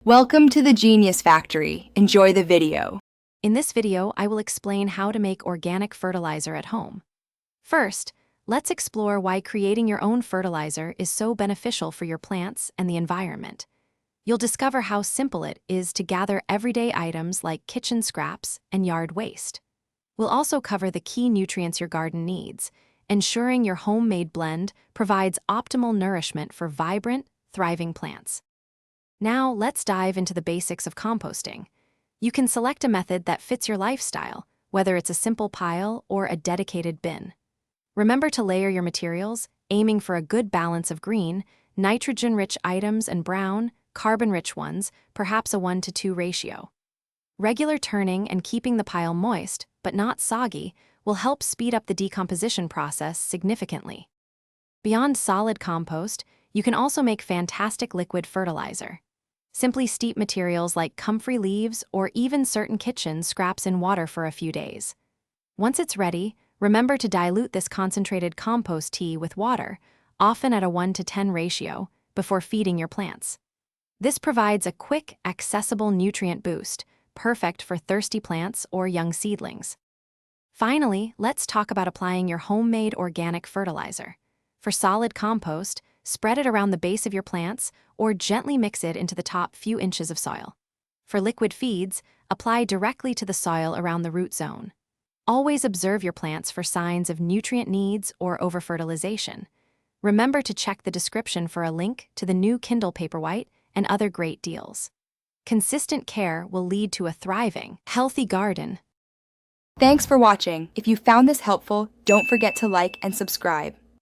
Welcome to the Genius Factory. Enjoy the video. In this video, I will explain how to make organic fertilizer at home. First, let's explore why creating your own fertilizer is so beneficial for your plants and the environment. You'll discover how simple it is to gather everyday items like kitchen scraps and yard waste. We'll also cover the key nutrients your garden needs, ensuring your homemade blend provides optimal nourishment for vibrant, thriving plants. Now, let's dive into the basics of composting. You can select a method that fits your lifestyle, whether it's a simple pile or a dedicated bin. Remember to layer your materials, aiming for a good balance of green, nitrogen-rich items and brown, carbon-rich ones, perhaps a 1-to-2 ratio. Regular turning and keeping the pile moist, but not soggy, will help speed up the decomposition process significantly. Beyond solid compost, you can also make fantastic liquid fertilizer. Simply steep materials like comfrey leaves or even certain kitchen scraps in water for a few days. Once it's ready, remember to dilute this concentrated compost tea with water, often at a 1-to-10 ratio, before feeding your plants. This provides a quick, accessible nutrient boost, perfect for thirsty plants or young seedlings. Finally, let's talk about applying your homemade organic fertilizer. For solid compost, spread it around the base of your plants or gently mix it into the top few inches of soil. For liquid feeds, apply directly to the soil around the root zone. Always observe your plants for signs of nutrient needs or overfertilization. Remember to check the description for a link to the new Kindle Paperwhite and other great deals. Consistent care will lead to a thriving, healthy garden. Thanks for watching. If you found this helpful, don't forget to like and subscribe.